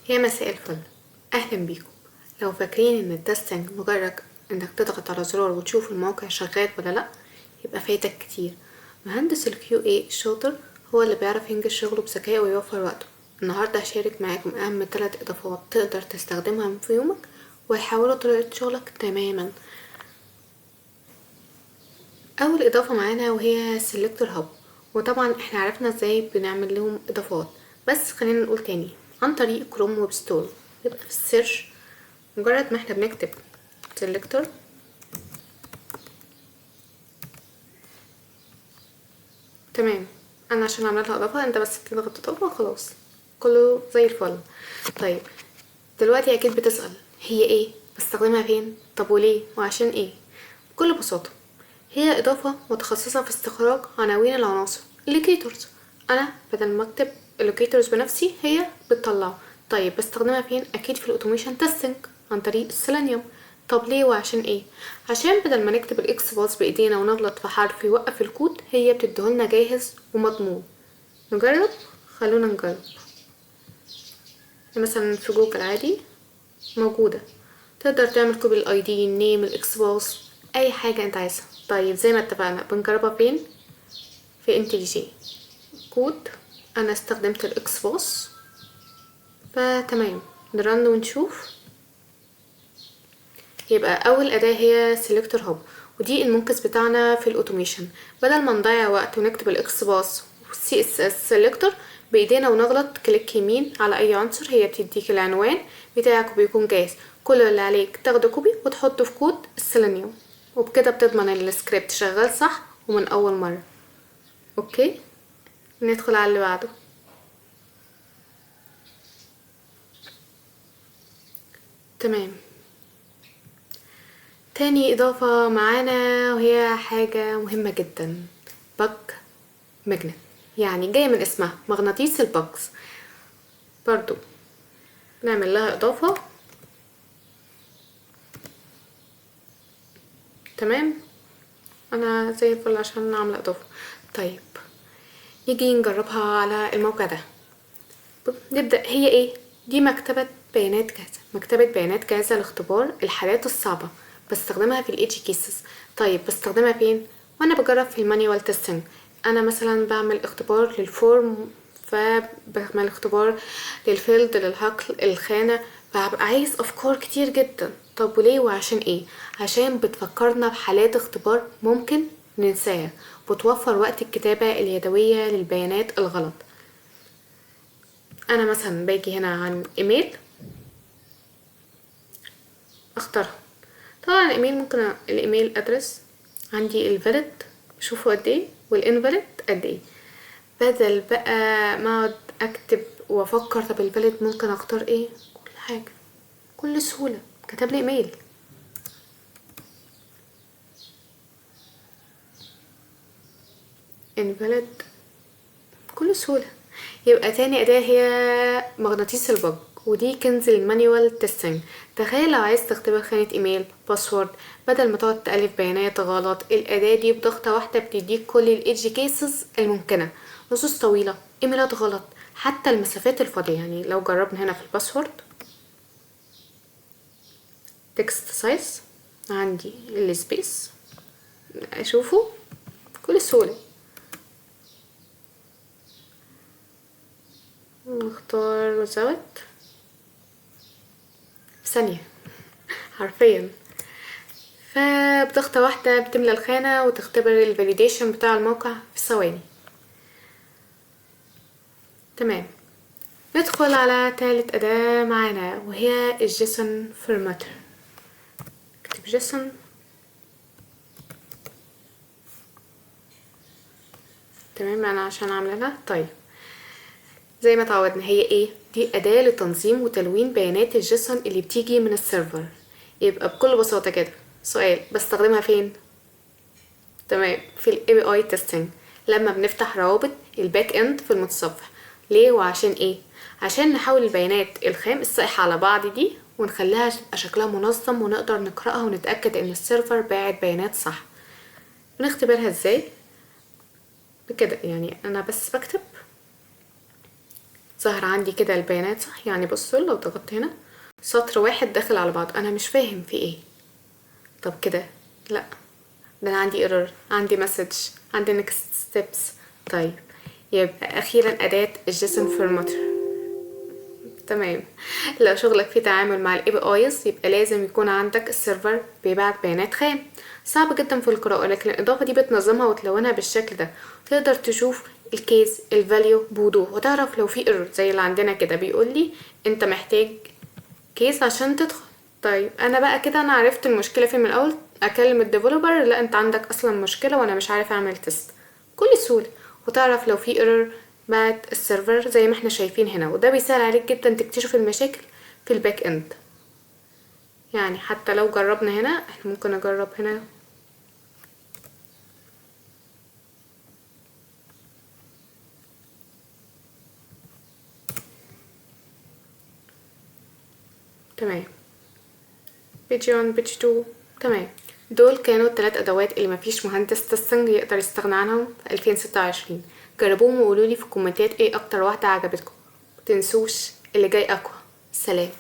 يا مساء الفل، اهلا بيكم. لو فاكرين ان التستنج مجرد انك تضغط على زرار وتشوف الموقع شغال ولا لا، يبقى فايتك كتير. مهندس ال QA الشاطر هو اللي بيعرف ينجز شغله بذكاء ويوفر وقته. النهارده هشارك معاكم اهم 3 اضافات تقدر تستخدمها في يومك ويحولوا طريقة شغلك تماما. اول اضافة معانا وهي سيلكتور هاب، وطبعا احنا عرفنا ازاي بنعمل لهم اضافات، بس خلينا نقول تاني عن طريق كروم ويب ستور. يبقى في السيرش مجرد ما احنا بنكتب سيلكتور تمام. انا عشان اعملها اضافة انت بس بتضغط اضافة خلاص، كله زي الفل. طيب دلوقتي اكيد بتسأل هي ايه، بستخدمها فين، طب وليه وعشان ايه؟ بكل بساطة هي اضافة متخصصة في استخراج عناوين العناصر locators. انا بدل ما اكتب locators بنفسي هي بتطلعه. طيب بستخدمها فين؟ اكيد في الاوتوميشن تيستنج عن طريق السيلينيوم. طب ليه وعشان ايه؟ عشان بدل ما نكتب الاكس باص بايدينا ونغلط في حرف يوقف الكود، هي بتديهولنا جاهز ومضمون. نجرب، خلونا نجرب. مثلا في جوجل عادي موجودة، تقدر تعمل كوبي الاي دي، النيم، الاكس باص، اي حاجة انت عايزها. طيب زي ما اتفقنا بنجربها فين؟ في IntelliJ كود. انا استخدمت الاكس باص فتمام، نرن ونشوف. يبقى اول اداة هي سيلكتور هاب، ودي المنقذ بتاعنا في الاوتوميشن. بدل ما نضيع وقت ونكتب الاكس باص والسي اس اس سيلكتور بايدينا ونغلط، كليك يمين على اي عنصر هي بتديك العنوان بتاعك وبيكون جاهز. كل اللي عليك تاخده كوبي وتحطه في كود السيلينيوم، وبكده بتضمن ان السكريبت شغال صح ومن اول مرة. اوكي، ندخل على اللي بعده. تمام، تاني إضافة معانا وهي حاجة مهمة جدا، بج ماجنت، يعني جاية من اسمها مغناطيس البجز. برضو نعمل لها إضافة. تمام، أنا زي الفل عشان نعمل إضافة. طيب نيجي نجربها على الموقع ده. نبدأ، هي ايه؟ دي مكتبة بيانات جاهزة، مكتبة بيانات جاهزة لاختبار الحالات الصعبة. بستخدمها في الايدج كيسز. طيب بستخدمها فين؟ وانا بجرب في المانيوال تيستنج. انا مثلا بعمل اختبار للفورم، فبعمل اختبار للفيلد، للهقل، الخانة، فهبقى عايز افكار كتير جدا. طب وليه وعشان ايه؟ عشان بتفكرنا بحالات اختبار ممكن ننساها، بتوفر وقت الكتابة اليدوية للبيانات الغلط. انا مثلا باجي هنا عن ايميل اختارها. طبعا الايميل ممكن الايميل ادرس عندي الفاليد شوفوا قد ايه والانفاليد قد ايه، بدل بقى ما اقعد اكتب وافكر طب الفاليد ممكن اختار ايه، كل حاجه كل سهوله كتب لي ايميل. انفاليد بكل سهولة. يبقى تاني أداة هي مغناطيس البج، ودي كنز المانيوال تيستنج. تخيل لو عايز تختبر خانة ايميل، باسورد، بدل ما تقعد تألف بيانات غلط، الأداة دي بضغطة واحدة بتديك كل الايدج كيسز الممكنة، نصوص طويلة، ايميلات غلط، حتى المسافات الفاضية. يعني لو جربنا هنا في الباسورد تكست سايز، عندي السبيس اشوفه بكل سهولة، نختار زود في ثانية حرفيا. فبضغطة واحدة بتملى الخانة وتختبر الفاليديشن بتاع الموقع في ثواني. تمام، ندخل على تالت أداة معانا وهي الجيسون فورماتر. اكتب جيسون. تمام، أنا عشان عاملها. طيب زي ما تعودنا هي ايه؟ دي أداة لتنظيم وتلوين بيانات الجيسون اللي بتيجي من السيرفر. يبقى بكل بساطة كده سؤال، بستخدمها فين؟ تمام، في ال API testing لما بنفتح روابط الباك اند في المتصفح. ليه وعشان ايه؟ عشان نحول البيانات الخام السائحة على بعض دي ونخليها تبقى شكلها منظم ونقدر نقرأها ونتأكد ان السيرفر باعت بيانات صح. بنختبرها ازاي؟ بكده يعني انا بس بكتب ظهر عندي كده البيانات صح، يعني بصوا لو ضغطت هنا سطر واحد داخل على بعض، انا مش فاهم في ايه. طب كده لا، ده انا عندي ايرور، عندي مسج، عندي نيكست ستيبس. طيب يبقى اخيرا اداة الجيسون فورماتر. تمام. لو شغلك فيه تعامل مع الاي بي ايز يبقى لازم يكون عندك السيرفر بيبعت بيانات خام. صعب جدا في القراءة، لكن الإضافة دي بتنظمها وتلونها بالشكل ده. تقدر تشوف الكيس الفاليو بوضوح، وتعرف لو في ايرور زي اللي عندنا كده بيقول لي انت محتاج كيس عشان تدخل. طيب انا بقى كده انا عرفت المشكلة فين من الاول، اكلم الديفلوبر لا انت عندك اصلا مشكلة وانا مش عارف اعمل تيست بكل سهولة، وتعرف لو في ايرور بعد السيرفر زي ما احنا شايفين هنا. وده بيسهل عليك جدا تكتشف المشاكل في الباك اند. يعني حتى لو جربنا هنا، احنا ممكن نجرب هنا. تمام، بيج 1 بيج 2. تمام. دول كانوا الثلاث ادوات اللي مفيش مهندس تستنج يقدر يستغنى عنهم في 2026. جربوهم وقولولي في الكومنتات ايه اكتر واحدة عجبتكم. متنسوش اللي جاي اقوى. سلام.